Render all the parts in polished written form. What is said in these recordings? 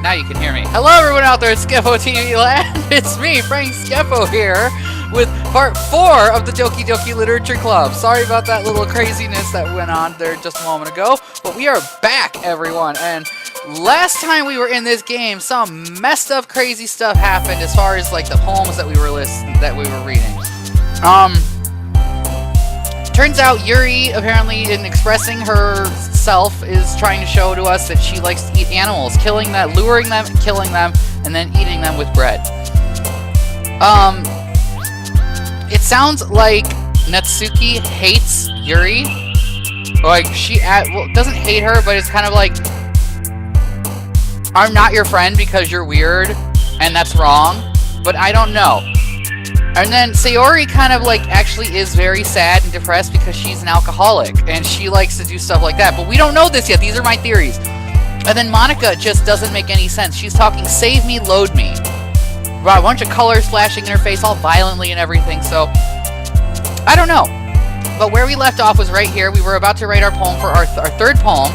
now you can hear me. Hello everyone out there at SkepoTV Land! It's me, Frank Skepo here, with part 4 of the Doki Doki Literature Club. Sorry about that little craziness that went on there just a moment ago, but we are back, everyone, and last time we were in this game, some messed up crazy stuff happened as far as, like, the poems that we were reading. Turns out Yuri, apparently, in expressing herself, is trying to show to us that she likes to eat animals, luring them, killing them, and then eating them with bread. It sounds like Natsuki hates Yuri. Like, doesn't hate her, but it's kind of like, I'm not your friend because you're weird, and that's wrong, but I don't know. And then Sayori kind of, like, actually is very sad and depressed because she's an alcoholic, and she likes to do stuff like that, but we don't know this yet. These are my theories. And then Monica just doesn't make any sense. She's talking, save me, load me. Wow, a bunch of colors flashing in her face all violently and everything, so I don't know. But where we left off was right here. We were about to write our poem for our third poem,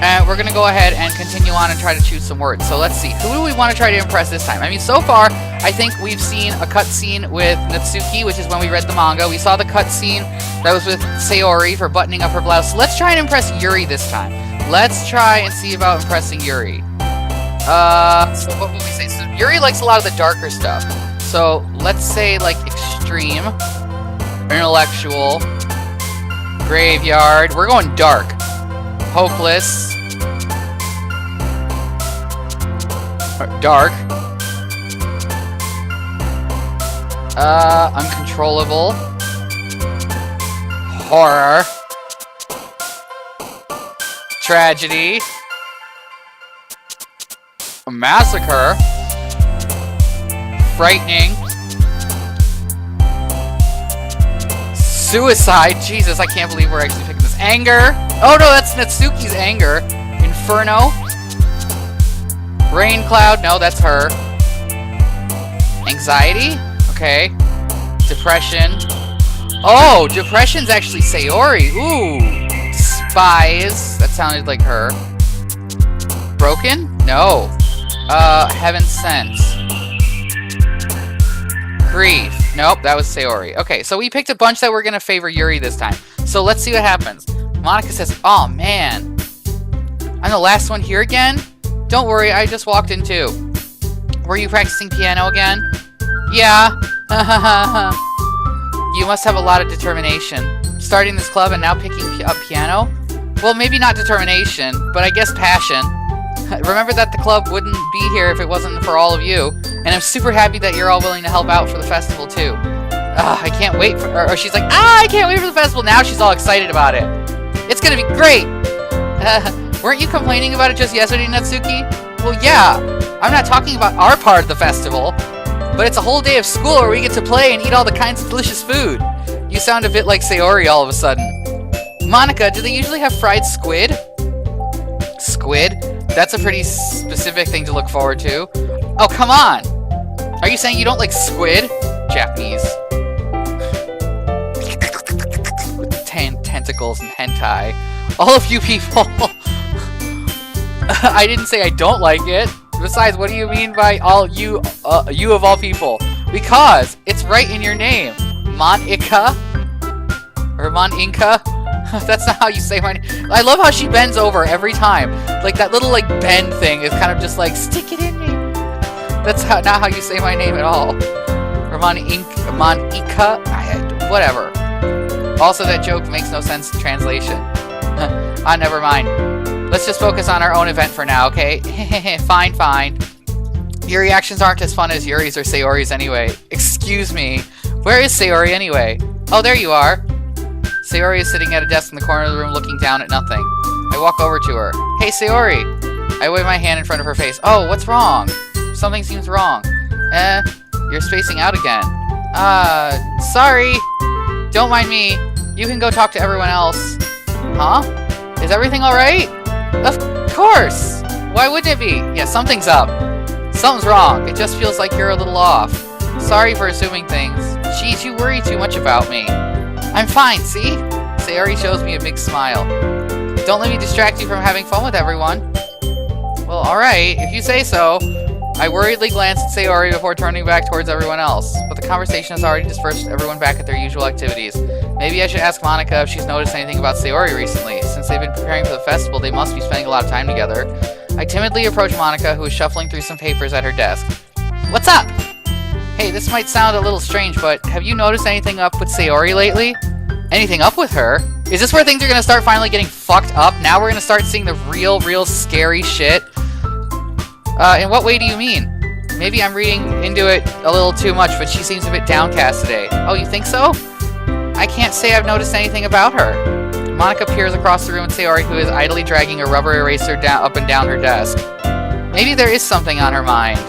and we're going to go ahead and continue on and try to choose some words. So let's see. Who do we want to try to impress this time? I mean, so far, I think we've seen a cutscene with Natsuki, which is when we read the manga. We saw the cutscene that was with Sayori for buttoning up her blouse. So let's try and impress Yuri this time. Let's try and see about impressing Yuri. So what would we say? So Yuri likes a lot of the darker stuff. So let's say, like, extreme, intellectual, graveyard. We're going dark. Hopeless. Dark. Uncontrollable. Horror. Tragedy. A massacre. Frightening. Suicide. Jesus, I can't believe we're actually picking this. Anger. Oh no, that's Natsuki's anger. Inferno. Rain cloud. No, that's her. Anxiety. Okay. Depression. Oh, depression's actually Sayori. Ooh. Despise. That sounded like her. Broken? No. Heaven sent. Grief. Nope, that was Sayori. Okay, so we picked a bunch that were gonna favor Yuri this time. So let's see what happens. Monica says, oh man, I'm the last one here again? Don't worry, I just walked in too. Were you practicing piano again? Yeah. You must have a lot of determination. Starting this club and now picking up piano? Well, maybe not determination, but I guess passion. Remember that the club wouldn't be here if it wasn't for all of you, and I'm super happy that you're all willing to help out for the festival too. I can't wait for, or she's like, I can't wait for the festival. Now she's all excited about it. It's gonna be great. Weren't you complaining about it just yesterday, Natsuki? Well, yeah. I'm not talking about our part of the festival, but it's a whole day of school where we get to play and eat all the kinds of delicious food. You sound a bit like Sayori all of a sudden. Monica, do they usually have fried squid? Squid? That's a pretty specific thing to look forward to. Oh, come on! Are you saying you don't like squid? Japanese. With tentacles and hentai. All of you people. I didn't say I don't like it. Besides, what do you mean by all you, you of all people? Because it's right in your name. Monica? Or Moninka? That's not how you say my name. I love how she bends over every time. Like, that little, like, bend thing is kind of just like, stick it in me. That's not how you say my name at all. Or Monika? Whatever. Also, that joke makes no sense in translation. Never mind. Let's just focus on our own event for now, okay? Fine, fine. Your reactions aren't as fun as Yuri's or Sayori's anyway. Excuse me. Where is Sayori anyway? Oh, there you are. Sayori is sitting at a desk in the corner of the room looking down at nothing. I walk over to her. Hey, Sayori! I wave my hand in front of her face. Oh, what's wrong? Something seems wrong. You're spacing out again. Sorry. Don't mind me. You can go talk to everyone else. Huh? Is everything alright? Of course! Why wouldn't it be? Yeah, something's up. Something's wrong. It just feels like you're a little off. Sorry for assuming things. Jeez, you worry too much about me. I'm fine, see? Sayori shows me a big smile. Don't let me distract you from having fun with everyone. Well, alright, if you say so. I worriedly glanced at Sayori before turning back towards everyone else, but the conversation has already dispersed everyone back at their usual activities. Maybe I should ask Monica if she's noticed anything about Sayori recently. Since they've been preparing for the festival, they must be spending a lot of time together. I timidly approached Monica, who was shuffling through some papers at her desk. What's up? Hey, this might sound a little strange, but have you noticed anything up with Sayori lately? Anything up with her? Is this where things are going to start finally getting fucked up? Now we're going to start seeing the real scary shit? In what way do you mean? Maybe I'm reading into it a little too much, but she seems a bit downcast today. Oh, you think so? I can't say I've noticed anything about her. Monica peers across the room at Sayori, who is idly dragging a rubber eraser up and down her desk. Maybe there is something on her mind.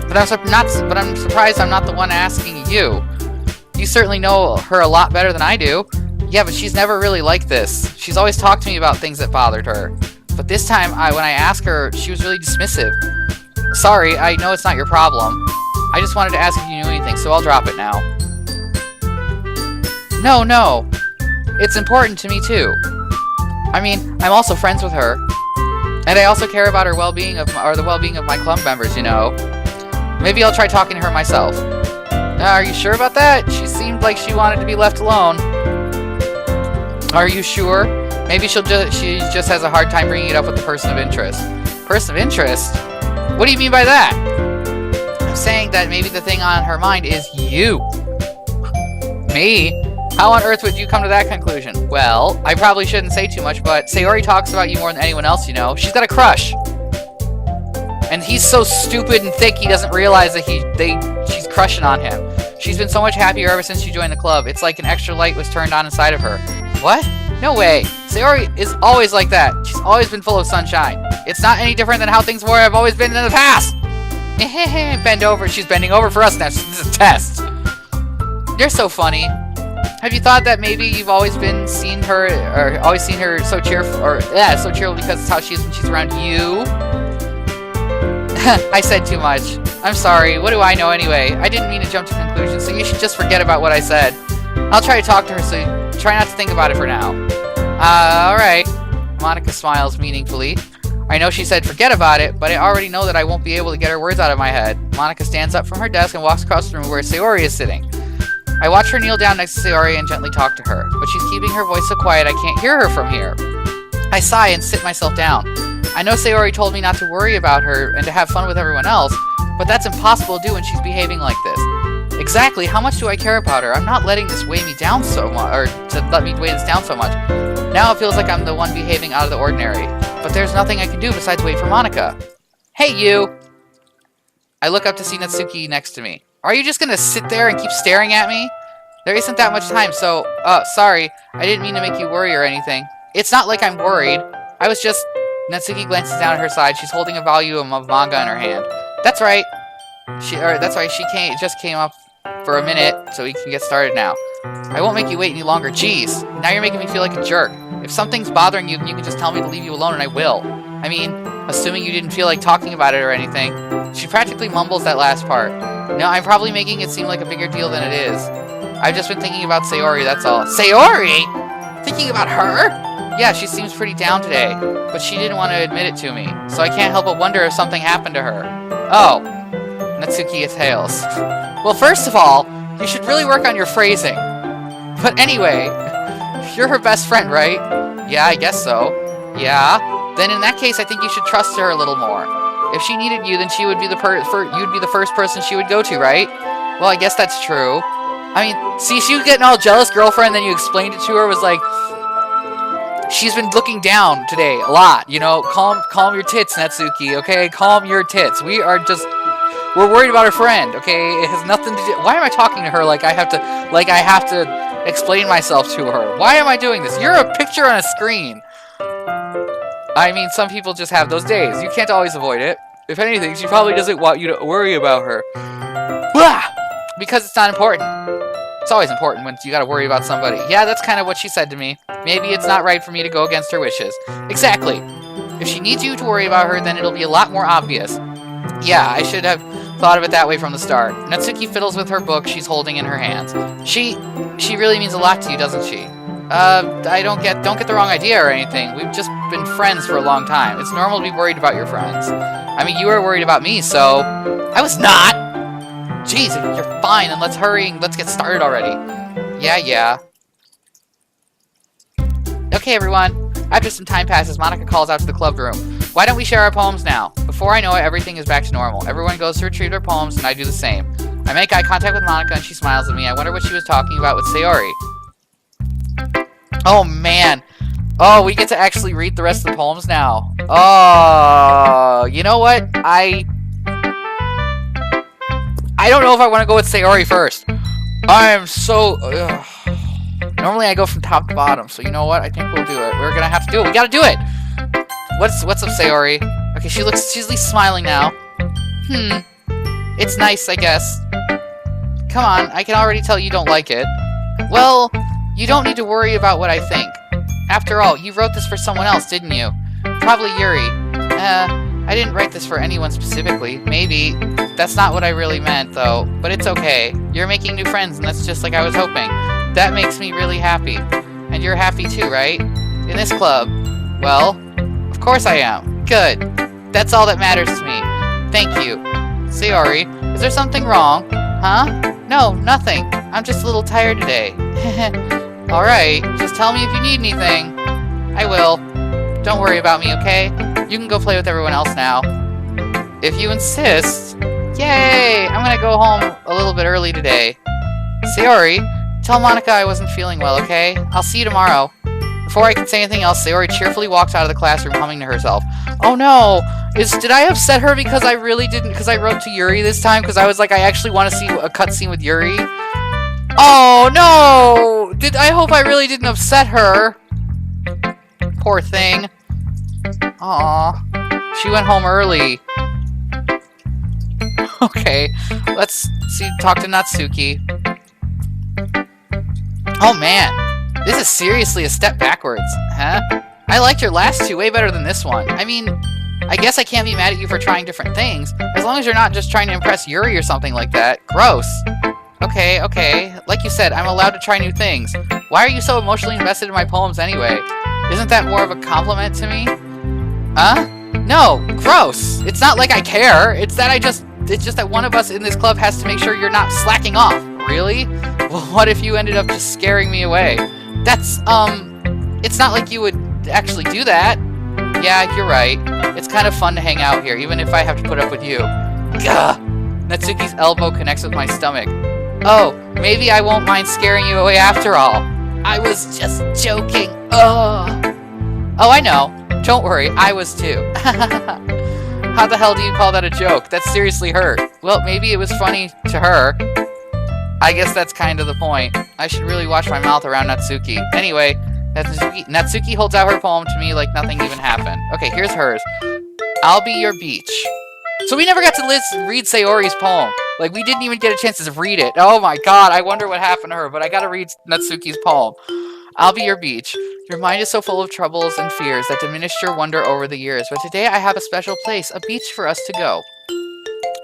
But I'm surprised I'm not the one asking you. You certainly know her a lot better than I do. Yeah, but she's never really like this. She's always talked to me about things that bothered her. But this time, when I asked her, she was really dismissive. Sorry, I know it's not your problem. I just wanted to ask if you knew anything, so I'll drop it now. No. It's important to me, too. I mean, I'm also friends with her. And I also care about her well-being or the well-being of my club members, you know. Maybe I'll try talking to her myself. Are you sure about that? She seemed like she wanted to be left alone. Are you sure? Maybe she just has a hard time bringing it up with the person of interest. Person of interest? What do you mean by that? I'm saying that maybe the thing on her mind is you. Me? How on earth would you come to that conclusion? Well, I probably shouldn't say too much, but Sayori talks about you more than anyone else you know. She's got a crush. And he's so stupid and thick he doesn't realize that she's crushing on him. She's been so much happier ever since she joined the club. It's like an extra light was turned on inside of her. What? No way. Sayori is always like that. She's always been full of sunshine. It's not any different than how things have always been in the past. Bend over. She's bending over for us now. This is a test. You're so funny. Have you thought that maybe you've always seen her so cheerful, so cheerful because it's how she is when she's around you? I said too much. I'm sorry. What do I know anyway? I didn't mean to jump to conclusions, so you should just forget about what I said. I'll try to talk to her, so try not to think about it for now. Alright. Monica smiles meaningfully. I know she said forget about it, but I already know that I won't be able to get her words out of my head. Monica stands up from her desk and walks across the room where Sayori is sitting. I watch her kneel down next to Sayori and gently talk to her, but she's keeping her voice so quiet I can't hear her from here. I sigh and sit myself down. I know Sayori told me not to worry about her and to have fun with everyone else, but that's impossible to do when she's behaving like this. Exactly, how much do I care about her? I'm not letting this weigh me down so much, or to let me weigh this down so much. Now it feels like I'm the one behaving out of the ordinary. But there's nothing I can do besides wait for Monica. Hey, you! I look up to see Natsuki next to me. Are you just gonna sit there and keep staring at me? There isn't that much time, so, sorry. I didn't mean to make you worry or anything. It's not like I'm worried. I was just... Natsuki glances down at her side. She's holding a volume of manga in her hand. That's right. She just came up for a minute, so we can get started now. I won't make you wait any longer. Jeez. Now you're making me feel like a jerk. If something's bothering you, then you can just tell me to leave you alone and I will. I mean, assuming you didn't feel like talking about it or anything. She practically mumbles that last part. No, I'm probably making it seem like a bigger deal than it is. I've just been thinking about Sayori, that's all. Sayori? Thinking about her? Yeah, she seems pretty down today, but she didn't want to admit it to me, so I can't help but wonder if something happened to her. Oh. Natsuki exhales. Well, first of all, you should really work on your phrasing. But anyway, you're her best friend, right? Yeah, I guess so. Yeah? Then in that case, I think you should trust her a little more. If she needed you, then she would be you'd be the first person she would go to, right? Well, I guess that's true. I mean, see, she was getting all jealous, girlfriend, then you explained it to her, was like, she's been looking down today a lot, you know? Calm your tits, Natsuki, okay? Calm your tits. We're worried about her friend, okay? It has nothing to do... Why am I talking to her like I have to explain myself to her? Why am I doing this? You're a picture on a screen. I mean, some people just have those days. You can't always avoid it. If anything, she probably doesn't want you to worry about her. Blah! Because it's not important. It's always important when you gotta worry about somebody. Yeah, that's kind of what she said to me. Maybe it's not right for me to go against her wishes. Exactly. If she needs you to worry about her, then it'll be a lot more obvious. Yeah, I should have thought of it that way from the start. Natsuki fiddles with her book she's holding in her hands. She really means a lot to you, doesn't she? don't get the wrong idea or anything. We've just been friends for a long time. It's normal to be worried about your friends. I mean, you were worried about me, so... I was not! Jeez, you're fine, and let's hurry and let's get started already. Yeah. Okay, everyone. After some time passes, Monica calls out to the club room. Why don't we share our poems now? Before I know it, everything is back to normal. Everyone goes to retrieve their poems, and I do the same. I make eye contact with Monica, and she smiles at me. I wonder what she was talking about with Sayori. Oh, man. Oh, we get to actually read the rest of the poems now. Oh, you know what? I don't know if I want to go with Sayori first. I'm so... Normally I go from top to bottom, so you know what? I think we'll do it. We're gonna have to do it. We gotta do it! What's up, Sayori? Okay, she's at least smiling now. It's nice, I guess. Come on, I can already tell you don't like it. Well, you don't need to worry about what I think. After all, you wrote this for someone else, didn't you? Probably Yuri. I didn't write this for anyone specifically. Maybe. That's not what I really meant, though. But it's okay. You're making new friends, and that's just like I was hoping. That makes me really happy. And you're happy too, right? In this club. Well, of course I am. Good. That's all that matters to me. Thank you. Sayori, is there something wrong? Huh? No, nothing. I'm just a little tired today. Alright, just tell me if you need anything. I will. Don't worry about me, okay? You can go play with everyone else now. If you insist. Yay! I'm gonna go home a little bit early today. Sayori, tell Monica I wasn't feeling well, okay? I'll see you tomorrow. Before I can say anything else, Sayori cheerfully walks out of the classroom humming to herself. Oh no! Did I upset her because I really didn't, because I wrote to Yuri this time? Because I was like, I actually want to see a cutscene with Yuri? Oh no! I hope I really didn't upset her. Poor thing. Aw. She went home early. Okay, let's talk to Natsuki. Oh man, this is seriously a step backwards, huh? I liked your last two way better than this one. I mean, I guess I can't be mad at you for trying different things, as long as you're not just trying to impress Yuri or something like that. Gross. Okay. Like you said, I'm allowed to try new things. Why are you so emotionally invested in my poems anyway? Isn't that more of a compliment to me? Huh? No, gross. It's not like I care. It's just that one of us in this club has to make sure you're not slacking off. Really? Well, what if you ended up just scaring me away? That's, it's not like you would actually do that. Yeah, you're right. It's kind of fun to hang out here, even if I have to put up with you. Gah! Natsuki's elbow connects with my stomach. Oh, maybe I won't mind scaring you away after all. I was just joking. Oh, I know. Don't worry, I was too. How the hell do you call that a joke? That seriously hurt. Well, maybe it was funny to her. I guess that's kind of the point. I should really watch my mouth around Natsuki. Anyway, Natsuki holds out her poem to me like nothing even happened. Okay, here's hers. I'll be your beach. So we never got to read Sayori's poem. Like, we didn't even get a chance to read it. Oh my god, I wonder what happened to her, but I gotta read Natsuki's poem. I'll be your beach. Your mind is so full of troubles and fears that diminished your wonder over the years, but today I have a special place, a beach for us to go.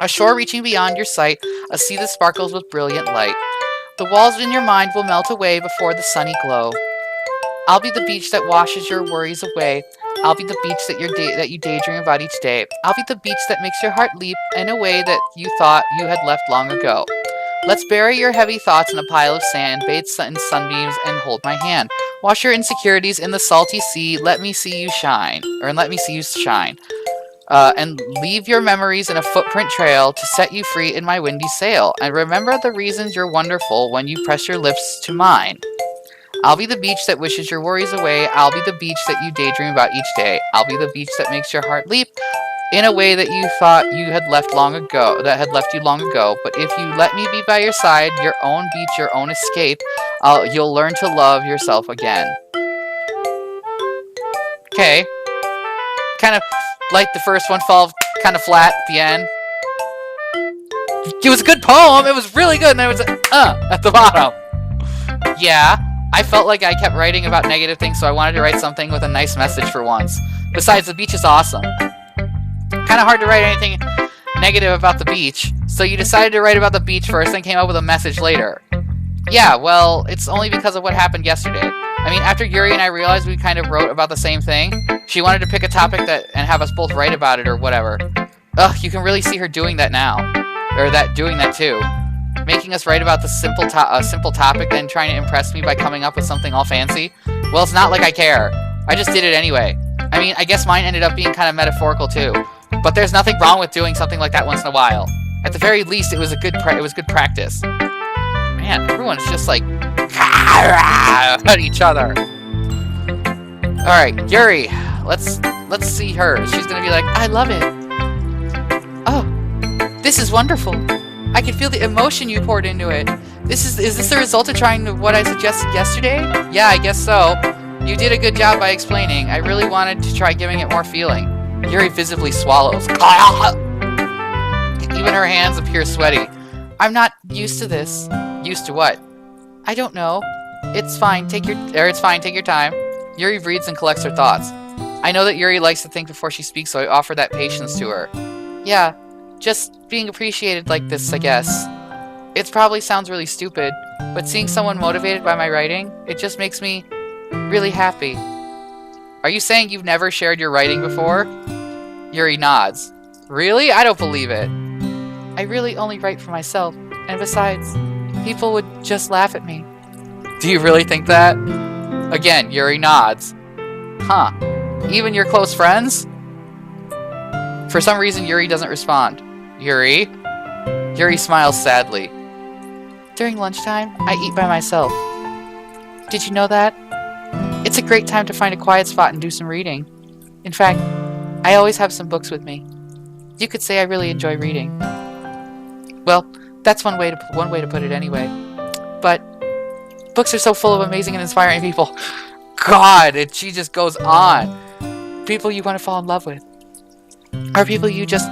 A shore reaching beyond your sight, a sea that sparkles with brilliant light. The walls in your mind will melt away before the sunny glow. I'll be the beach that washes your worries away. I'll be the beach that you daydream about each day. I'll be the beach that makes your heart leap in a way that you thought you had left long ago. Let's bury your heavy thoughts in a pile of sand, bathe in sunbeams, and hold my hand. Wash your insecurities in the salty sea. Let me see you shine. And leave your memories in a footprint trail to set you free in my windy sail. And remember the reasons you're wonderful when you press your lips to mine. I'll be the beach that wishes your worries away. I'll be the beach that you daydream about each day. I'll be the beach that makes your heart leap in a way that you thought you had left long ago, But if you let me be by your side, your own beach, your own escape, you'll learn to love yourself again. Okay. Kind of like the first one, fell kind of flat at the end. It was a good poem. It was really good. And there was at the bottom. Yeah. I felt like I kept writing about negative things, so I wanted to write something with a nice message for once. Besides, the beach is awesome. Kind of hard to write anything negative about the beach, so you decided to write about the beach first, then came up with a message later. Yeah, well, it's only because of what happened yesterday. I mean, after Yuri and I realized we kind of wrote about the same thing, she wanted to pick a topic and have us both write about it or whatever. Ugh, you can really see her doing that now. Or doing that too. Making us write about the simple topic, then trying to impress me by coming up with something all fancy. Well, it's not like I care. I just did it anyway. I mean, I guess mine ended up being kind of metaphorical too. But there's nothing wrong with doing something like that once in a while. At the very least, it was good practice. Man, everyone's just like at each other. All right, Yuri, let's see her. She's gonna be like, I love it. Oh, this is wonderful. I can feel the emotion you poured into it. Is this the result of trying what I suggested yesterday? Yeah, I guess so. You did a good job by explaining. I really wanted to try giving it more feeling. Yuri visibly swallows. Even her hands appear sweaty. I'm not used to this. Used to what? I don't know. It's fine. Take your time. Yuri breathes and collects her thoughts. I know that Yuri likes to think before she speaks, so I offer that patience to her. Yeah, just being appreciated like this, I guess. It probably sounds really stupid, but seeing someone motivated by my writing, it just makes me really happy. Are you saying you've never shared your writing before? Yuri nods. Really? I don't believe it. I really only write for myself, and besides, people would just laugh at me. Do you really think that? Again, Yuri nods. Huh. Even your close friends? For some reason, Yuri doesn't respond. Yuri? Yuri smiles sadly. During lunchtime, I eat by myself. Did you know that? It's a great time to find a quiet spot and do some reading. In fact, I always have some books with me. You could say I really enjoy reading. Well, that's one way to put it anyway. But books are so full of amazing and inspiring people. God, she just goes on. People you want to fall in love with. Or people you just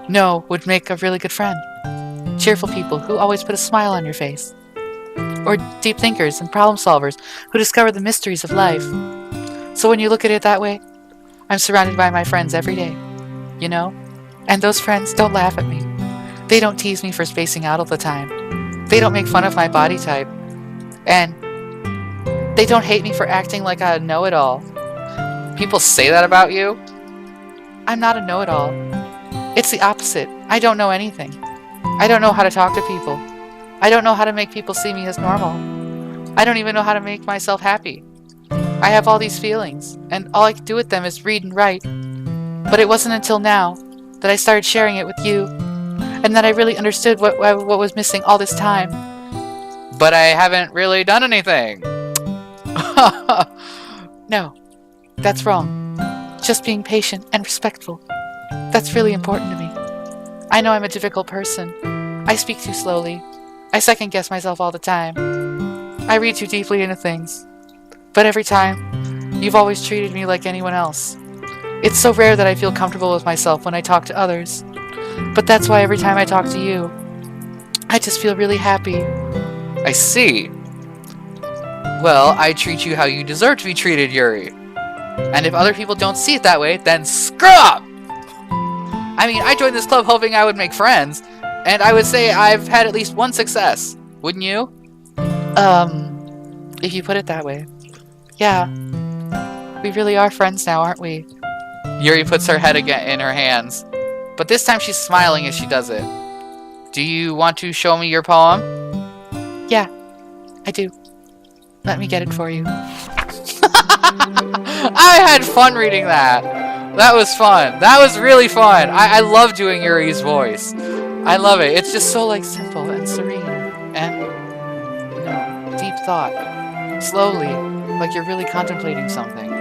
know would make a really good friend. Cheerful people who always put a smile on your face. Or deep thinkers and problem solvers who discover the mysteries of life. So when you look at it that way, I'm surrounded by my friends every day. You know? And those friends don't laugh at me. They don't tease me for spacing out all the time. They don't make fun of my body type. And they don't hate me for acting like a know-it-all. People say that about you? I'm not a know-it-all. It's the opposite. I don't know anything. I don't know how to talk to people. I don't know how to make people see me as normal. I don't even know how to make myself happy. I have all these feelings, and all I can do with them is read and write. But it wasn't until now that I started sharing it with you, and that I really understood what was missing all this time. But I haven't really done anything. No, that's wrong. Just being patient and respectful. That's really important to me. I know I'm a difficult person. I speak too slowly. I second-guess myself all the time. I read too deeply into things. But every time, you've always treated me like anyone else. It's so rare that I feel comfortable with myself when I talk to others. But that's why every time I talk to you, I just feel really happy. I see. Well, I treat you how you deserve to be treated, Yuri. And if other people don't see it that way, then screw up! I mean, I joined this club hoping I would make friends, and I would say I've had at least one success. Wouldn't you? If you put it that way. Yeah. We really are friends now, aren't we? Yuri puts her head again in her hands. But this time she's smiling as she does it. Do you want to show me your poem? Yeah, I do. Let me get it for you. I had fun reading that. That was fun. That was really fun. I love doing Yuri's voice. I love it. It's just so like simple and serene and deep thought. Slowly, like you're really contemplating something.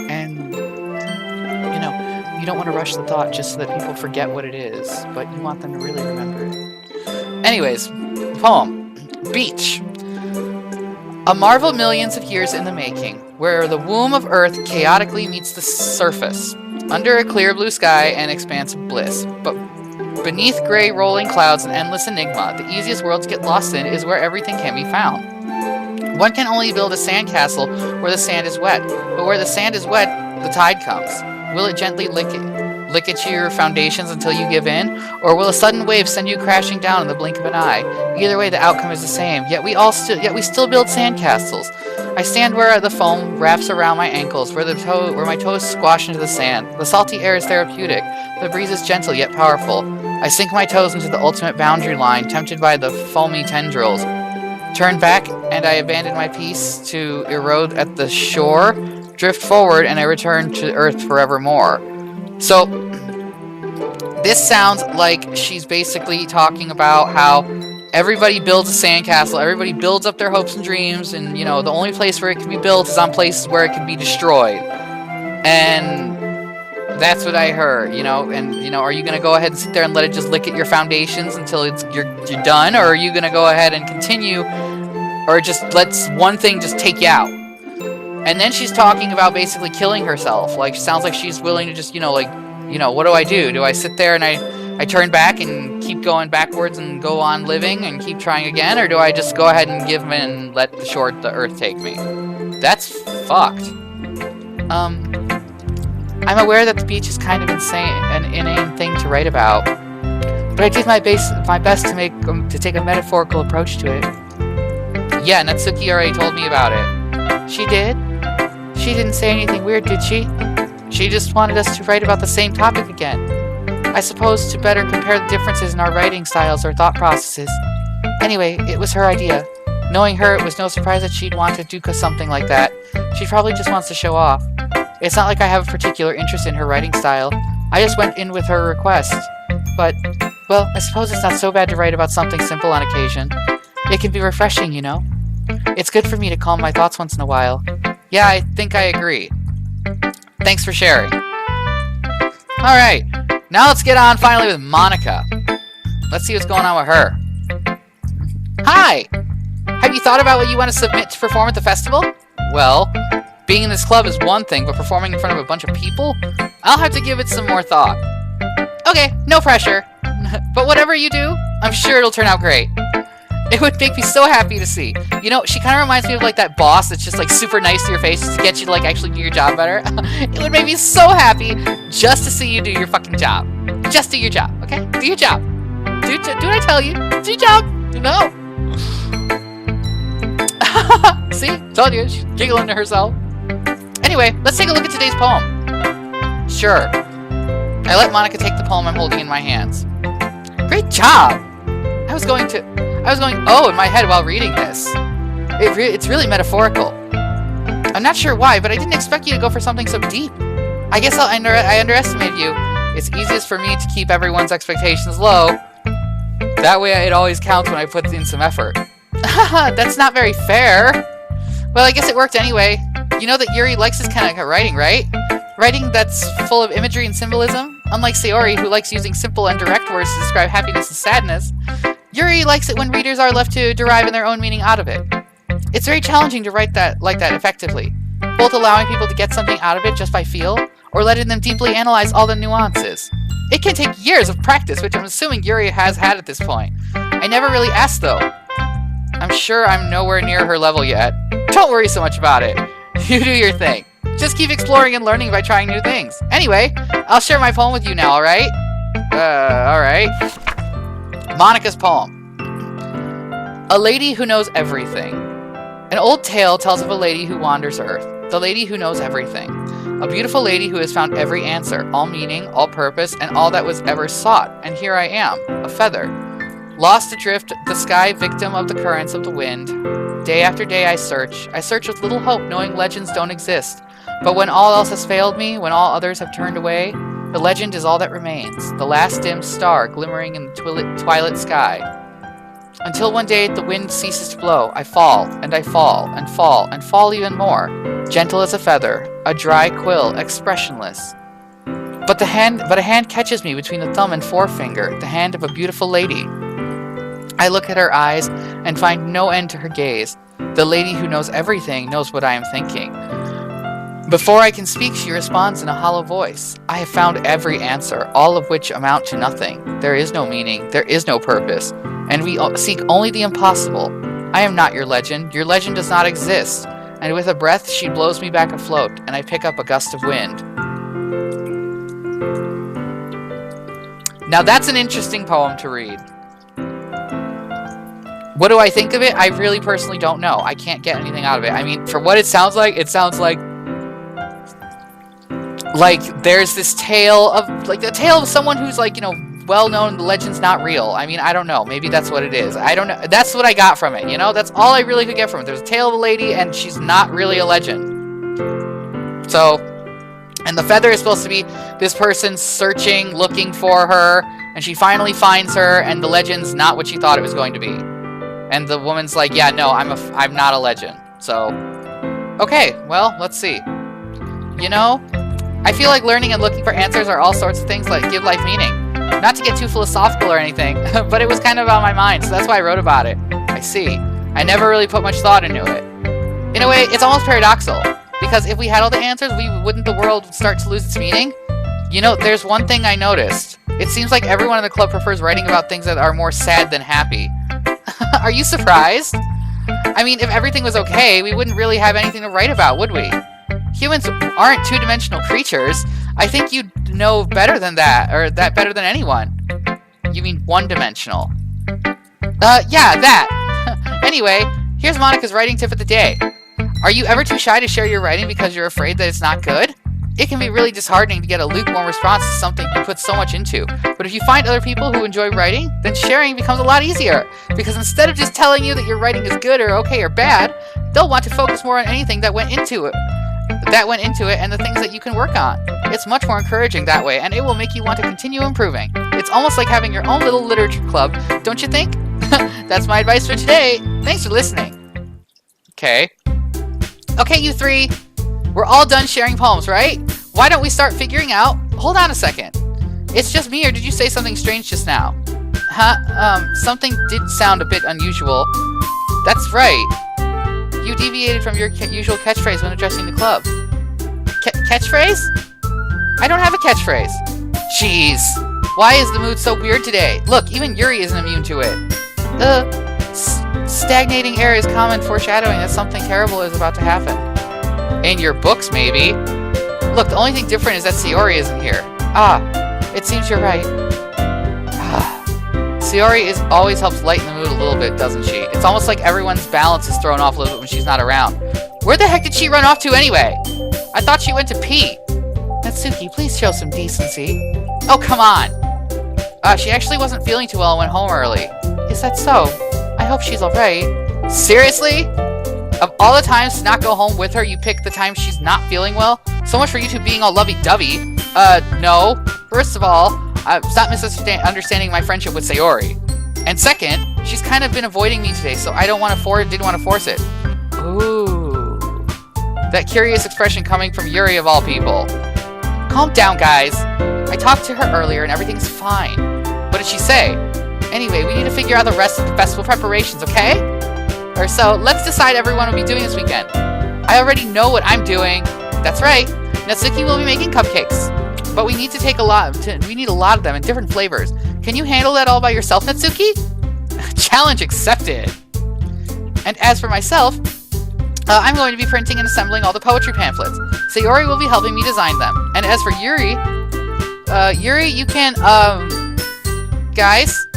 And you don't want to rush the thought just so that people forget what it is, but you want them to really remember it. Anyways, poem. Beach. A marvel millions of years in the making, where the womb of Earth chaotically meets the surface, under a clear blue sky and expanse of bliss. But beneath gray rolling clouds and endless enigma, the easiest world to get lost in is where everything can be found. One can only build a sandcastle where the sand is wet, but where the sand is wet, the tide comes. Will it gently lick lick at your foundations until you give in, or will a sudden wave send you crashing down in the blink of an eye? Either way, the outcome is the same. Yet we still build sandcastles. I stand where the foam wraps around my ankles, where my toes squash into the sand. The salty air is therapeutic. The breeze is gentle yet powerful. I sink my toes into the ultimate boundary line, tempted by the foamy tendrils. Turn back, and I abandon my peace to erode at the shore, drift forward, and I return to Earth forevermore. So, this sounds like she's basically talking about how everybody builds a sandcastle, everybody builds up their hopes and dreams, and, you know, the only place where it can be built is on places where it can be destroyed. And that's what I heard, you know, and, you know, are you going to go ahead and sit there and let it just lick at your foundations until you're done, or are you going to go ahead and continue, or just let one thing just take you out? And then she's talking about basically killing herself. Like, sounds like she's willing to just, you know, like, you know, what do I do? Do I sit there and I turn back and keep going backwards and go on living and keep trying again? Or do I just go ahead and give in and let the Earth take me? That's fucked. I'm aware that the beach is kind of an inane thing to write about, but I did my best to take a metaphorical approach to it. Yeah, Natsuki already told me about it. She did? She didn't say anything weird, did she? She just wanted us to write about the same topic again. I suppose to better compare the differences in our writing styles or thought processes. Anyway, it was her idea. Knowing her, it was no surprise that she'd want to do something like that. She probably just wants to show off. It's not like I have a particular interest in her writing style. I just went in with her request. But, well, I suppose it's not so bad to write about something simple on occasion. It can be refreshing, you know? It's good for me to calm my thoughts once in a while. Yeah, I think I agree. Thanks for sharing. Alright, now let's get on finally with Monica. Let's see what's going on with her. Hi! Have you thought about what you want to submit to perform at the festival? Well, being in this club is one thing, but performing in front of a bunch of people? I'll have to give it some more thought. Okay, no pressure. But whatever you do, I'm sure it'll turn out great. It would make me so happy to see. You know, she kind of reminds me of like that boss that's just like super nice to your face to get you to like actually do your job better. It would make me so happy just to see you do your fucking job. Just do your job, okay? Do your job. Do what I tell you. Do your job. No. See? Told you. She's giggling to herself. Anyway, let's take a look at today's poem. Sure. I let Monica take the poem I'm holding in my hands. Great job! I was going oh in my head while reading this. It's really metaphorical. I'm not sure why, but I didn't expect you to go for something so deep. I guess I underestimated you. It's easiest for me to keep everyone's expectations low. That way it always counts when I put in some effort. That's not very fair. Well, I guess it worked anyway. You know that Yuri likes this kind of writing, right? Writing that's full of imagery and symbolism. Unlike Sayori, who likes using simple and direct words to describe happiness and sadness, Yuri likes it when readers are left to derive their own meaning out of it. It's very challenging to write like that effectively, both allowing people to get something out of it just by feel, or letting them deeply analyze all the nuances. It can take years of practice, which I'm assuming Yuri has had at this point. I never really asked, though. I'm sure I'm nowhere near her level yet. Don't worry so much about it. You do your thing. Just keep exploring and learning by trying new things. Anyway, I'll share my poem with you now, alright? Alright. Monica's poem. A lady who knows everything. An old tale tells of a lady who wanders Earth. The lady who knows everything. A beautiful lady who has found every answer, all meaning, all purpose, and all that was ever sought. And here I am, a feather. Lost adrift the sky, victim of the currents of the wind. Day after day I search with little hope, knowing legends don't exist. But when all else has failed me, when all others have turned away, the legend is all that remains, the last dim star glimmering in the twilight sky. Until one day the wind ceases to blow, I fall, and I fall, and fall, and fall even more, gentle as a feather, a dry quill, expressionless. But a hand catches me between the thumb and forefinger, the hand of a beautiful lady. I look at her eyes and find no end to her gaze. The lady who knows everything knows what I am thinking. Before I can speak, she responds in a hollow voice. I have found every answer, all of which amount to nothing. There is no meaning, there is no purpose, and we seek only the impossible. I am not your legend does not exist. And with a breath, she blows me back afloat, and I pick up a gust of wind. Now that's an interesting poem to read. What do I think of it? I really personally don't know. I can't get anything out of it. I mean, for what it sounds like there's this tale of, like, the tale of someone who's, like, you know, well known, the legend's not real. I mean, I don't know. Maybe that's what it is. I don't know. That's what I got from it, you know? That's all I really could get from it. There's a tale of a lady, and she's not really a legend. So, and the feather is supposed to be this person searching, looking for her, and she finally finds her, and the legend's not what she thought it was going to be. And the woman's like, yeah, no, I'm not a legend. So, okay, well, let's see. You know, I feel like learning and looking for answers are all sorts of things that give life meaning. Not to get too philosophical or anything, but it was kind of on my mind, so that's why I wrote about it. I see. I never really put much thought into it. In a way, it's almost paradoxical, because if we had all the answers, wouldn't the world start to lose its meaning? You know, there's one thing I noticed. It seems like everyone in the club prefers writing about things that are more sad than happy. Are you surprised? I mean, if everything was okay, we wouldn't really have anything to write about, would we? Humans aren't two-dimensional creatures. I think you'd know better than that, or that better than anyone. You mean one-dimensional? Yeah, that. Anyway, here's Monica's writing tip of the day. Are you ever too shy to share your writing because you're afraid that it's not good? It can be really disheartening to get a lukewarm response to something you put so much into. But if you find other people who enjoy writing, then sharing becomes a lot easier. Because instead of just telling you that your writing is good or okay or bad, they'll want to focus more on anything that went into it. And the things that you can work on. It's much more encouraging that way, and it will make you want to continue improving. It's almost like having your own little literature club, don't you think? That's my advice for today. Thanks for listening. Okay, you three. We're all done sharing poems, right? Why don't we start figuring out... Hold on a second. It's just me, or did you say something strange just now? Something did sound a bit unusual. That's right. You deviated from your usual catchphrase when addressing the club. Catchphrase? I don't have a catchphrase. Jeez. Why is the mood so weird today? Look, even Yuri isn't immune to it. Stagnating air is common foreshadowing that something terrible is about to happen. In your books, maybe. Look, the only thing different is that Sayori isn't here. It seems you're right. Sayori always helps lighten the mood a little bit, doesn't she? It's almost like everyone's balance is thrown off a little bit when she's not around. Where the heck did she run off to anyway? I thought she went to pee. Natsuki, please show some decency. Oh, come on. She actually wasn't feeling too well and went home early. Is that so? I hope she's alright. Seriously? Of all the times to not go home with her, you pick the time she's not feeling well? So much for you two being all lovey-dovey. No. First of all, stop misunderstanding my friendship with Sayori. And second, she's kind of been avoiding me today, so I didn't want to force it. Ooh. That curious expression coming from Yuri of all people. Calm down, guys. I talked to her earlier and everything's fine. What did she say? Anyway, we need to figure out the rest of the festival preparations, okay? So, let's decide everyone will be doing this weekend. I already know what I'm doing. That's right. Natsuki will be making cupcakes. But we need to take we need a lot of them in different flavors. Can you handle that all by yourself, Natsuki? Challenge accepted. And as for myself, I'm going to be printing and assembling all the poetry pamphlets. Sayori will be helping me design them. And as for Yuri, you can, guys,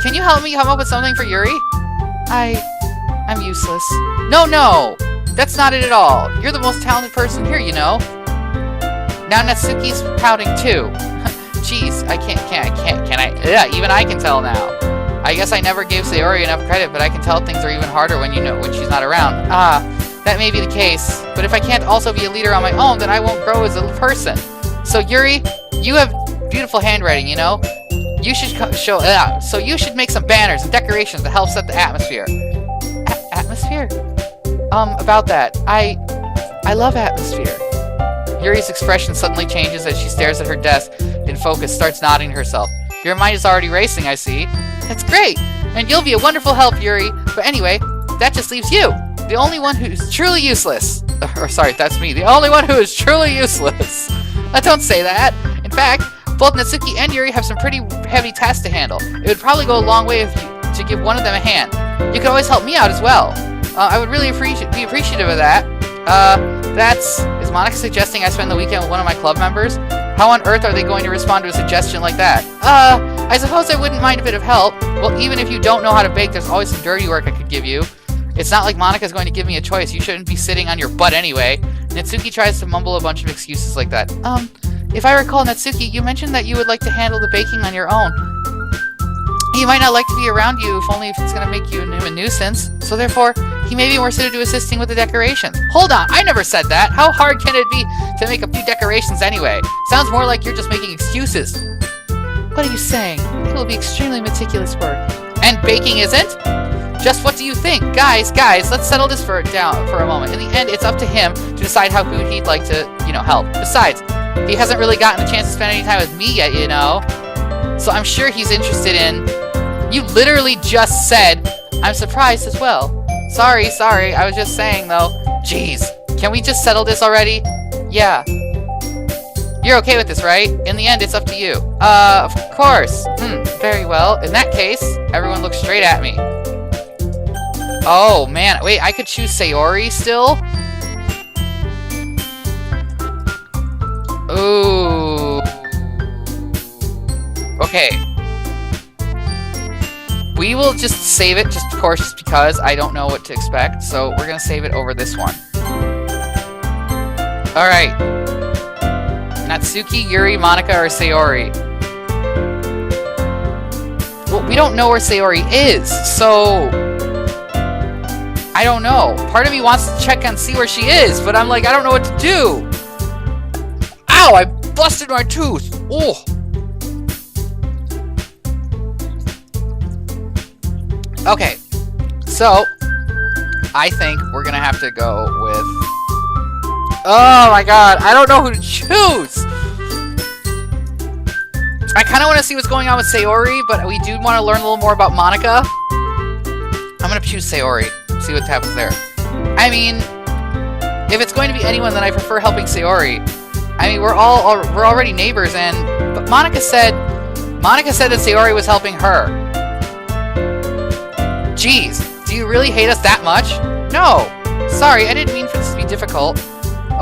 can you help me come up with something for Yuri? I'm useless. No, that's not it at all. You're the most talented person here, you know. Now Natsuki's pouting too. Jeez, yeah, even I can tell now. I guess I never gave Sayori enough credit, but I can tell things are even harder when she's not around. That may be the case, but if I can't also be a leader on my own, then I won't grow as a person. So Yuri, you have beautiful handwriting, you know? You should so you should make some banners and decorations to help set the atmosphere. Atmosphere? About that. I love atmosphere. Yuri's expression suddenly changes as she stares at her desk, in focus, starts nodding to herself. Your mind is already racing, I see. That's great! And you'll be a wonderful help, Yuri. But anyway, that just leaves you. The only one who's truly useless. Or sorry, that's me. The only one who is truly useless. Don't say that. In fact, both Natsuki and Yuri have some pretty heavy tasks to handle. It would probably go a long way to give one of them a hand. You could always help me out as well. I would really be appreciative of that. Is Monica suggesting I spend the weekend with one of my club members? How on earth are they going to respond to a suggestion like that? I suppose I wouldn't mind a bit of help. Well, even if you don't know how to bake, there's always some dirty work I could give you. It's not like Monika's going to give me a choice. You shouldn't be sitting on your butt anyway. Natsuki tries to mumble a bunch of excuses like that. If I recall, Natsuki, you mentioned that you would like to handle the baking on your own. He might not like to be around you, if only if it's going to make you a nuisance. So therefore, he may be more suited to assisting with the decorations. Hold on, I never said that. How hard can it be to make a few decorations anyway? Sounds more like you're just making excuses. What are you saying? It will be extremely meticulous work. And baking isn't? Just what do you think? Guys, let's settle this down for a moment. In the end, it's up to him to decide how he'd like to, help. Besides, he hasn't really gotten a chance to spend any time with me yet, So I'm sure he's interested in... You literally just said, I'm surprised as well. Sorry, I was just saying, though. Jeez, can we just settle this already? Yeah. You're okay with this, right? In the end, it's up to you. Of course. Very well. In that case, everyone looks straight at me. Oh, man. Wait, I could choose Sayori still? Ooh. Okay. We will just save it, just because I don't know what to expect. So we're going to save it over this one. Alright. Natsuki, Yuri, Monika, or Sayori? Well, we don't know where Sayori is, so... I don't know. Part of me wants to check and see where she is, but I'm like, I don't know what to do. Ow! I busted my tooth! Oh! Okay. So, I think we're gonna have to go with... Oh my god, I don't know who to choose! I kind of want to see what's going on with Sayori, but we do want to learn a little more about Monika. I'm gonna choose Sayori. See what happens there. I mean, if it's going to be anyone, then I prefer helping Sayori. I mean, we're already neighbors, but Monika said that Sayori was helping her. Jeez, do you really hate us that much? No. Sorry, I didn't mean for this to be difficult.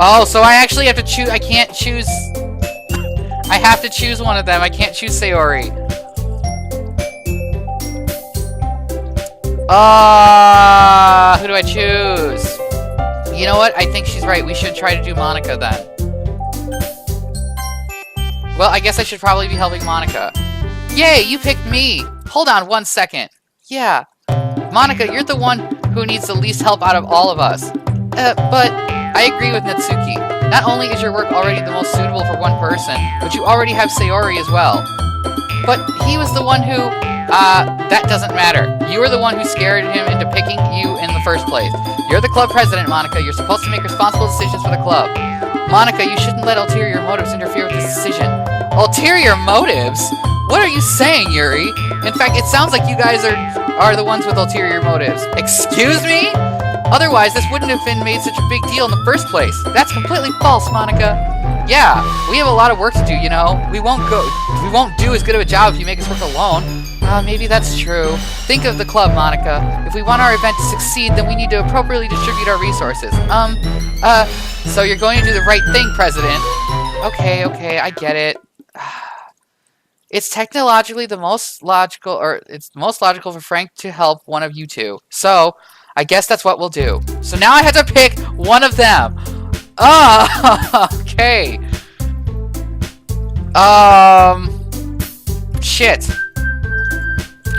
Oh, so I actually have to choose. I can't choose. I have to choose one of them. I can't choose Sayori. Who do I choose? You know what? I think she's right. We should try to do Monika then. Well, I guess I should probably be helping Monika. Yay, you picked me! Hold on 1 second. Yeah. Monika, you're the one who needs the least help out of all of us. But I agree with Natsuki. Not only is your work already the most suitable for one person, but you already have Sayori as well. But he was the one who... that doesn't matter. You were the one who scared him into picking you in the first place. You're the club president, Monika. You're supposed to make responsible decisions for the club. Monika, you shouldn't let ulterior motives interfere with this decision. Ulterior motives? What are you saying, Yuri? In fact, it sounds like you guys are the ones with ulterior motives. Excuse me? Otherwise, this wouldn't have been made such a big deal in the first place. That's completely false, Monika. Yeah, we have a lot of work to do, We won't do as good of a job if you make us work alone. Maybe that's true. Think of the club, Monika. If we want our event to succeed, then we need to appropriately distribute our resources. So you're going to do the right thing, President. Okay, I get it. It's technologically the most logical, it's most logical for Frank to help one of you two. So, I guess that's what we'll do. So now I have to pick one of them. Oh, okay. Shit.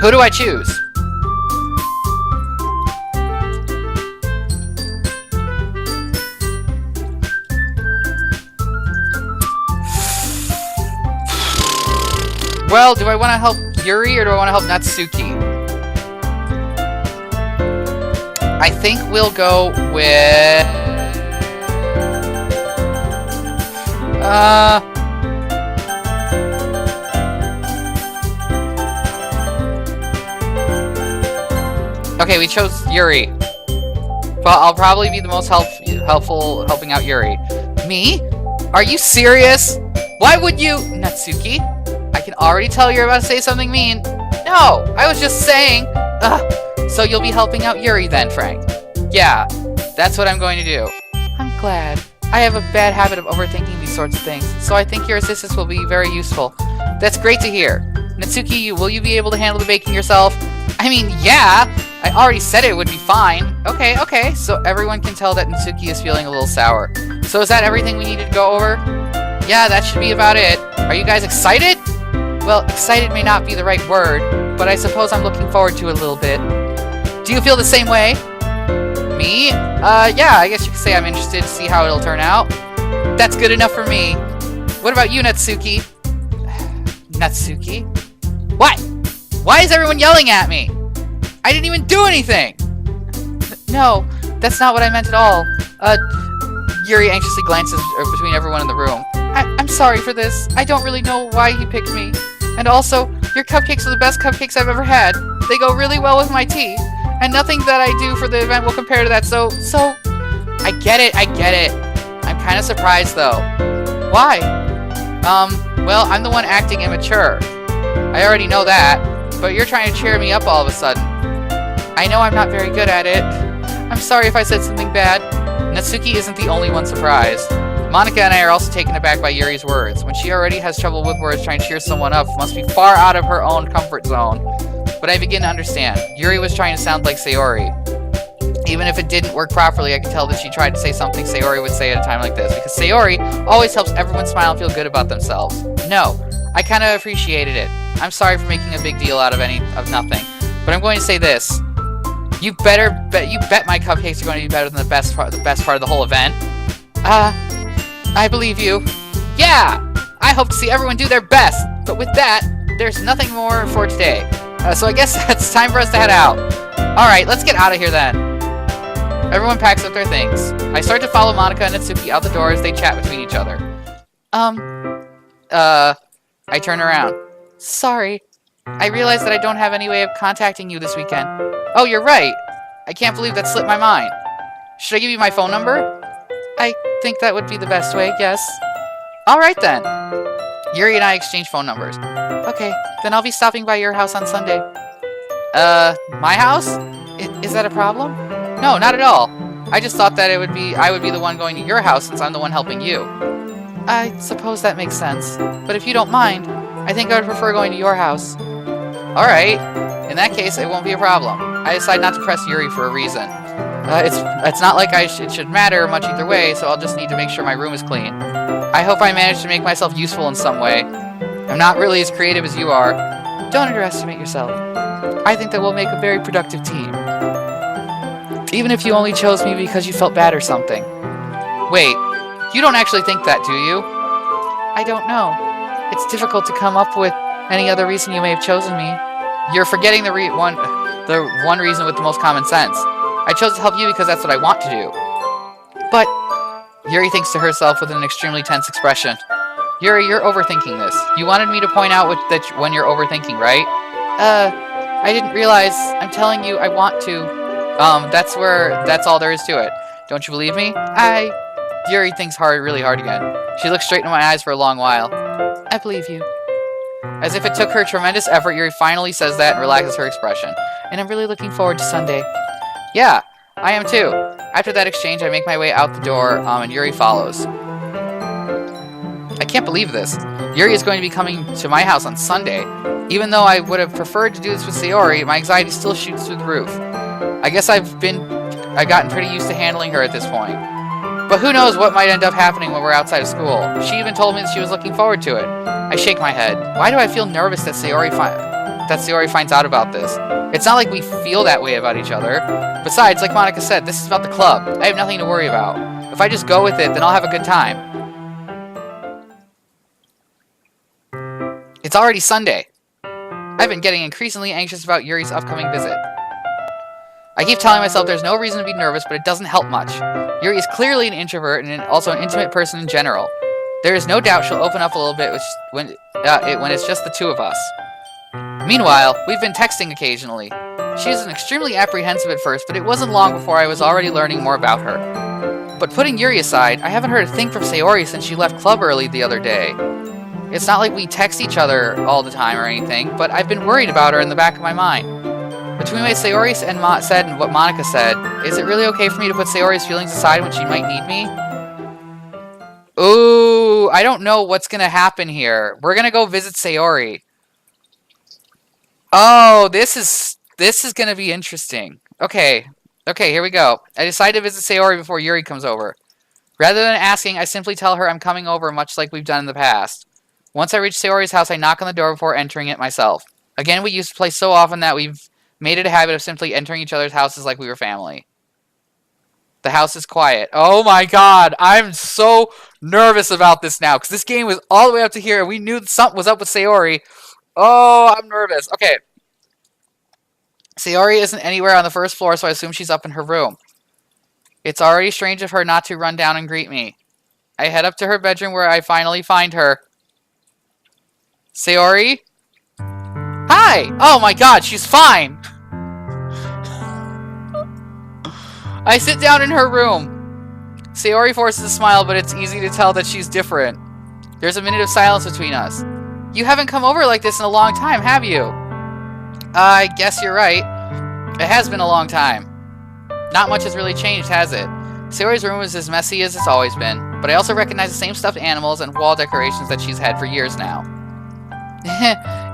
Who do I choose? Well, do I want to help Yuri or do I want to help Natsuki? I think we'll go with... Okay, we chose Yuri. But I'll probably be the most helpful helping out Yuri. Me? Are you serious? Why would you... Natsuki? I can already tell you're about to say something mean. No, I was just saying... So you'll be helping out Yuri then, Frank? Yeah, that's what I'm going to do. I'm glad. I have a bad habit of overthinking these sorts of things, so I think your assistance will be very useful. That's great to hear. Natsuki, will you be able to handle the baking yourself? I mean, yeah! I already said it would be fine. Okay. So everyone can tell that Natsuki is feeling a little sour. So is that everything we needed to go over? Yeah, that should be about it. Are you guys excited? Well, excited may not be the right word, but I suppose I'm looking forward to it a little bit. Do you feel the same way? Me? Yeah, I guess you could say I'm interested to see how it'll turn out. That's good enough for me. What about you, Natsuki? Natsuki? What? Why is everyone yelling at me? I didn't even do anything! No, that's not what I meant at all. Yuri anxiously glances between everyone in the room. I'm sorry for this. I don't really know why he picked me. And also, your cupcakes are the best cupcakes I've ever had. They go really well with my tea. And nothing that I do for the event will compare to that, so... I get it. I'm kind of surprised, though. Why? Well, I'm the one acting immature. I already know that, but you're trying to cheer me up all of a sudden. I know I'm not very good at it. I'm sorry if I said something bad. Natsuki isn't the only one surprised. Monika and I are also taken aback by Yuri's words. When she already has trouble with words, trying to cheer someone up must be far out of her own comfort zone. But I begin to understand. Yuri was trying to sound like Sayori. Even if it didn't work properly, I could tell that she tried to say something Sayori would say at a time like this, because Sayori always helps everyone smile and feel good about themselves. No, I kind of appreciated it. I'm sorry for making a big deal out of nothing, but I'm going to say this. You bet my cupcakes are going to be better than the best part of the whole event. I believe you. Yeah! I hope to see everyone do their best, but with that, there's nothing more for today. So I guess it's time for us to head out. Alright, let's get out of here then. Everyone packs up their things. I start to follow Monika and Natsuki out the door as they chat between each other. I turn around. Sorry. I realized that I don't have any way of contacting you this weekend. Oh, you're right. I can't believe that slipped my mind. Should I give you my phone number? I think that would be the best way, yes. Alright then. Yuri and I exchange phone numbers. Okay, then I'll be stopping by your house on Sunday. My house? Is that a problem? No, not at all. I just thought that I would be the one going to your house since I'm the one helping you. I suppose that makes sense. But if you don't mind, I think I would prefer going to your house. Alright. In that case, it won't be a problem. I decide not to press Yuri for a reason. It's not like it should matter much either way, so I'll just need to make sure my room is clean. I hope I manage to make myself useful in some way. I'm not really as creative as you are. Don't underestimate yourself. I think that we'll make a very productive team. Even if you only chose me because you felt bad or something. Wait, you don't actually think that, do you? I don't know. It's difficult to come up with any other reason you may have chosen me. You're forgetting the one reason with the most common sense. I chose to help you because that's what I want to do. But... Yuri thinks to herself with an extremely tense expression. Yuri, you're overthinking this. You wanted me to point out when you're overthinking, right? I didn't realize. I'm telling you, I want to. That's all there is to it. Don't you believe me? Yuri thinks really hard again. She looks straight into my eyes for a long while. I believe you. As if it took her tremendous effort, Yuri finally says that and relaxes her expression. And I'm really looking forward to Sunday. Yeah, I am too. After that exchange, I make my way out the door, and Yuri follows. I can't believe this. Yuri is going to be coming to my house on Sunday. Even though I would have preferred to do this with Sayori, my anxiety still shoots through the roof. I guess I've gotten pretty used to handling her at this point. But who knows what might end up happening when we're outside of school. She even told me that she was looking forward to it. I shake my head. Why do I feel nervous that Sayori finds out about this? It's not like we feel that way about each other. Besides, like Monika said, this is about the club. I have nothing to worry about. If I just go with it, then I'll have a good time. It's already Sunday. I've been getting increasingly anxious about Yuri's upcoming visit. I keep telling myself there's no reason to be nervous, but it doesn't help much. Yuri is clearly an introvert and also an intimate person in general. There is no doubt she'll open up a little bit when it's just the two of us. Meanwhile, we've been texting occasionally. She was extremely apprehensive at first, but it wasn't long before I was already learning more about her. But putting Yuri aside, I haven't heard a thing from Sayori since she left club early the other day. It's not like we text each other all the time or anything, but I've been worried about her in the back of my mind. Between what Sayori said and what Monika said, is it really okay for me to put Sayori's feelings aside when she might need me? Ooh, I don't know what's gonna happen here. We're gonna go visit Sayori. Oh, this is gonna be interesting. Okay. Okay, here we go. I decide to visit Sayori before Yuri comes over. Rather than asking, I simply tell her I'm coming over, much like we've done in the past. Once I reach Sayori's house, I knock on the door before entering it myself. Again, we used to play so often that we've made it a habit of simply entering each other's houses like we were family. The house is quiet. Oh my god, I'm so nervous about this now, because this game was all the way up to here, and we knew something was up with Sayori. Oh, I'm nervous. Okay. Sayori isn't anywhere on the first floor, so I assume she's up in her room. It's already strange of her not to run down and greet me. I head up to her bedroom where I finally find her. Sayori? Hi! Oh my god, she's fine! I sit down in her room. Sayori forces a smile, but it's easy to tell that she's different. There's a minute of silence between us. You haven't come over like this in a long time, have you? I guess you're right. It has been a long time. Not much has really changed, has it? Sayori's room is as messy as it's always been, but I also recognize the same stuffed animals and wall decorations that she's had for years now.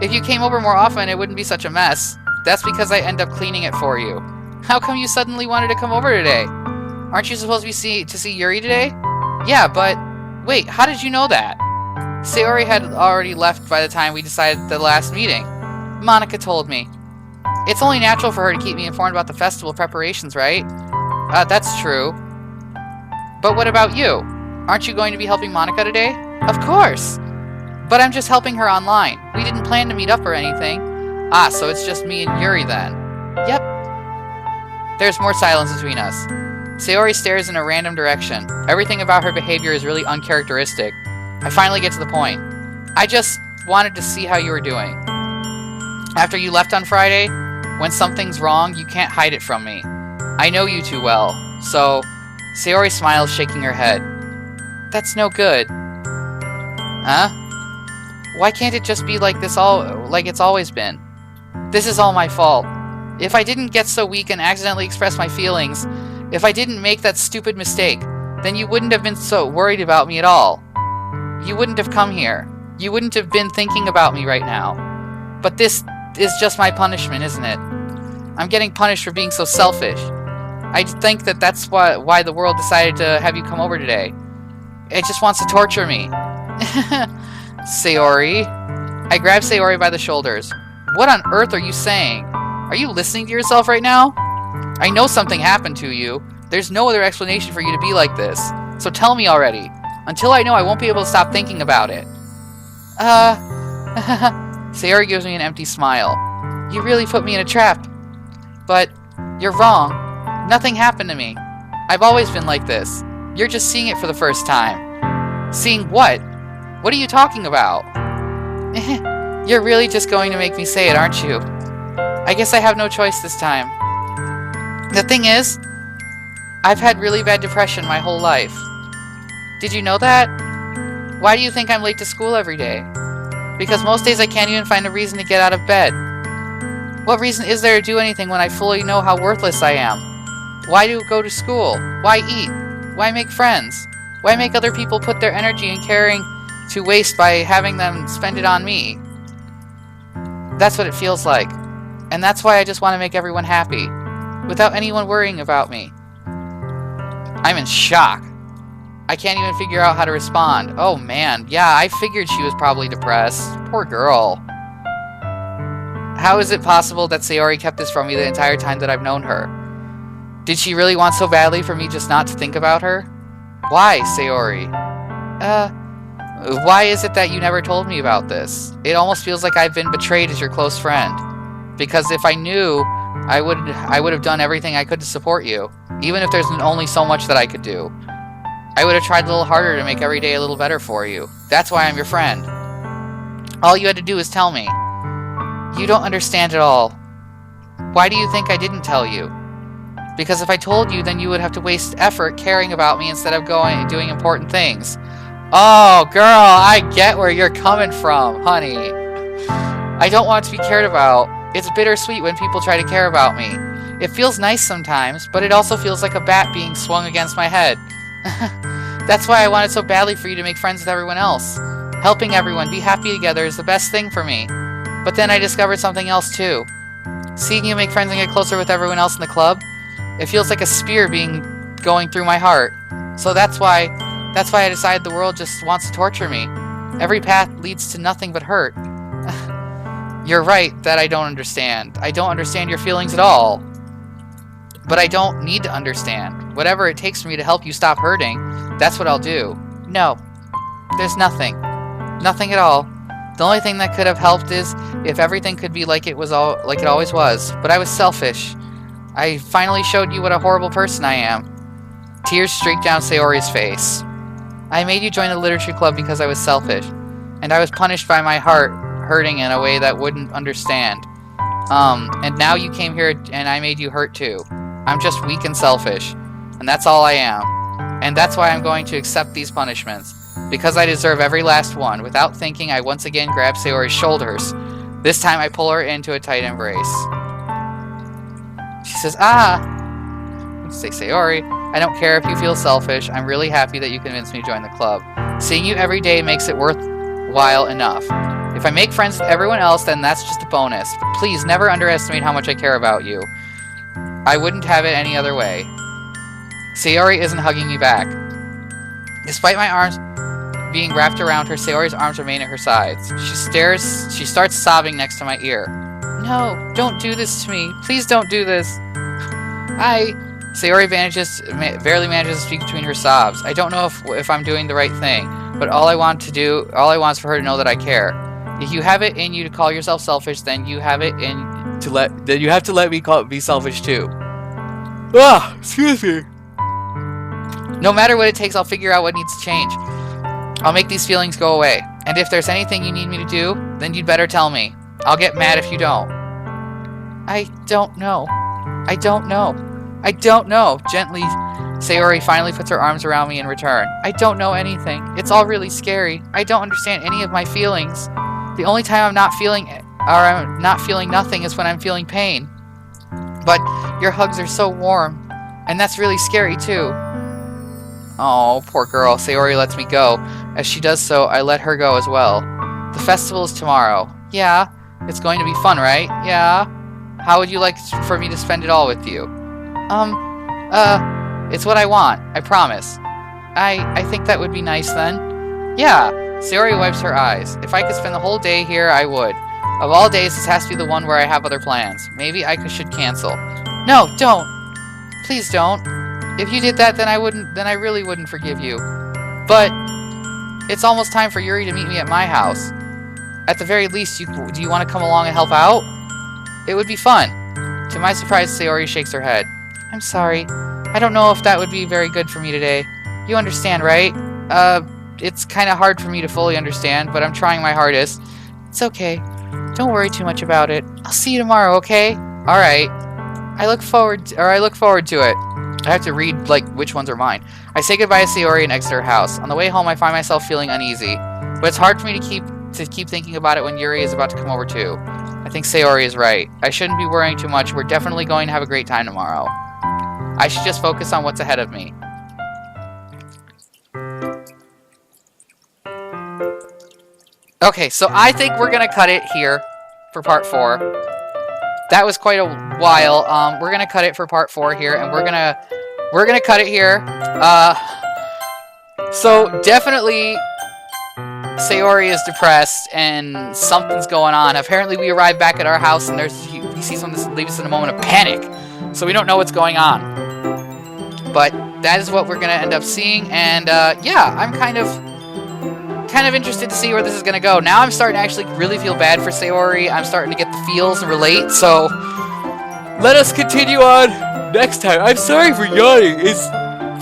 If you came over more often, it wouldn't be such a mess. That's because I end up cleaning it for you. How come you suddenly wanted to come over today? Aren't you supposed to see Yuri today? Yeah, but... Wait, how did you know that? Sayori had already left by the time we decided the last meeting. Monica told me. It's only natural for her to keep me informed about the festival preparations, right? That's true. But what about you? Aren't you going to be helping Monica today? Of course! But I'm just helping her online. We didn't plan to meet up or anything. Ah, so it's just me and Yuri then. Yep. There's more silence between us. Sayori stares in a random direction. Everything about her behavior is really uncharacteristic. I finally get to the point. I just wanted to see how you were doing. After you left on Friday, when something's wrong, you can't hide it from me. I know you too well, so... Sayori smiles, shaking her head. That's no good. Huh? Why can't it just be like this like it's always been? This is all my fault. If I didn't get so weak and accidentally express my feelings, if I didn't make that stupid mistake, then you wouldn't have been so worried about me at all. You wouldn't have come here. You wouldn't have been thinking about me right now. But this is just my punishment, isn't it? I'm getting punished for being so selfish. I think that's why the world decided to have you come over today. It just wants to torture me. Sayori. I grab Sayori by the shoulders. What on earth are you saying? Are you listening to yourself right now? I know something happened to you. There's no other explanation for you to be like this. So tell me already. Until I know, I won't be able to stop thinking about it. Sayori gives me an empty smile. You really put me in a trap. But you're wrong. Nothing happened to me. I've always been like this. You're just seeing it for the first time. Seeing what? What are you talking about? You're really just going to make me say it, aren't you? I guess I have no choice this time. The thing is, I've had really bad depression my whole life. Did you know that? Why do you think I'm late to school every day? Because most days I can't even find a reason to get out of bed. What reason is there to do anything when I fully know how worthless I am? Why do go to school? Why eat? Why make friends? Why make other people put their energy and caring to waste by having them spend it on me? That's what it feels like. And that's why I just want to make everyone happy, without anyone worrying about me. I'm in shock. I can't even figure out how to respond. Oh man, yeah, I figured she was probably depressed. Poor girl. How is it possible that Sayori kept this from me the entire time that I've known her? Did she really want so badly for me just not to think about her? Why, Sayori? Why is it that you never told me about this? It almost feels like I've been betrayed as your close friend. Because if I knew, I would have done everything I could to support you, even if there's only so much that I could do. I would have tried a little harder to make every day a little better for you. That's why I'm your friend. All you had to do is tell me. You don't understand at all. Why do you think I didn't tell you? Because if I told you, then you would have to waste effort caring about me instead of going and doing important things. Oh, girl, I get where you're coming from, honey. I don't want to be cared about. It's bittersweet when people try to care about me. It feels nice sometimes, but it also feels like a bat being swung against my head. That's why I wanted so badly for you to make friends with everyone else. Helping everyone be happy together is the best thing for me. But then I discovered something else too. Seeing you make friends and get closer with everyone else in the club, it feels like a spear going through my heart. So that's why I decided the world just wants to torture me. Every path leads to nothing but hurt. You're right that I don't understand. I don't understand your feelings at all. But I don't need to understand. Whatever it takes for me to help you stop hurting, that's what I'll do. No. There's nothing. Nothing at all. The only thing that could have helped is if everything could be like it always was. But I was selfish. I finally showed you what a horrible person I am. Tears streaked down Sayori's face. I made you join the literature club because I was selfish. And I was punished by my heart hurting in a way that wouldn't understand. And now you came here and I made you hurt too. I'm just weak and selfish. And that's all I am. And that's why I'm going to accept these punishments. Because I deserve every last one. Without thinking, I once again grab Sayori's shoulders. This time I pull her into a tight embrace. She says, ah! I say, Sayori, I don't care if you feel selfish. I'm really happy that you convinced me to join the club. Seeing you every day makes it worthwhile enough. If I make friends with everyone else, then that's just a bonus. Please never underestimate how much I care about you. I wouldn't have it any other way. Sayori isn't hugging me back. Despite my arms being wrapped around her, Sayori's arms remain at her sides. She starts sobbing next to my ear. No, don't do this to me. Please don't do this. Sayori barely manages to speak between her sobs. I don't know if I'm doing the right thing, but all I want is for her to know that I care. If you have it in you to call yourself selfish, then you have it in then you have to let me be selfish too. Ah, excuse me. No matter what it takes, I'll figure out what needs to change. I'll make these feelings go away. And if there's anything you need me to do, then you'd better tell me. I'll get mad if you don't. I don't know. I don't know. I don't know. Gently, Sayori finally puts her arms around me in return. I don't know anything. It's all really scary. I don't understand any of my feelings. The only time I'm not feeling nothing is when I'm feeling pain. But your hugs are so warm. And that's really scary too. Oh, poor girl. Sayori lets me go. As she does so, I let her go as well. The festival is tomorrow. Yeah. It's going to be fun, right? Yeah. How would you like for me to spend it all with you? It's what I want. I promise. I think that would be nice then. Yeah. Sayori wipes her eyes. If I could spend the whole day here, I would. Of all days, this has to be the one where I have other plans. Maybe I should cancel. No, don't. Please don't. If you did that, then I really wouldn't forgive you. But it's almost time for Yuri to meet me at my house. At the very least, do you want to come along and help out? It would be fun. To my surprise, Sayori shakes her head. I'm sorry. I don't know if that would be very good for me today. You understand, right? It's kind of hard for me to fully understand, but I'm trying my hardest. It's okay. Don't worry too much about it. I'll see you tomorrow, okay? Alright. I look forward to it. I have to read, which ones are mine. I say goodbye to Sayori and exit her house. On the way home, I find myself feeling uneasy. But it's hard for me to keep thinking about it when Yuri is about to come over too. I think Sayori is right. I shouldn't be worrying too much. We're definitely going to have a great time tomorrow. I should just focus on what's ahead of me. Okay, so I think we're going to cut it here for part 4. That was quite a while. We're going to cut it for part 4 here, and we're going to cut it here. So definitely Sayori is depressed and something's going on. Apparently we arrive back at our house and we see something that leaves us in a moment of panic. So we don't know what's going on. But that is what we're going to end up seeing, and yeah, I'm kind of interested to see where this is going to go. Now I'm starting to actually really feel bad for Sayori. I'm starting to get the feels and relate, so let us continue on next time. I'm sorry for yawning. It's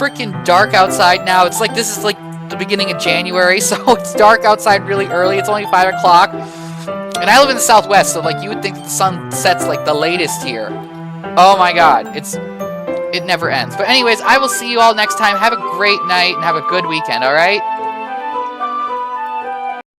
freaking dark outside now. It's like this is like the beginning of January, so it's dark outside really early. It's only 5 o'clock. And I live in the Southwest, so like you would think that the sun sets like the latest here. Oh my god, it never ends. But anyways, I will see you all next time. Have a great night and have a good weekend, alright?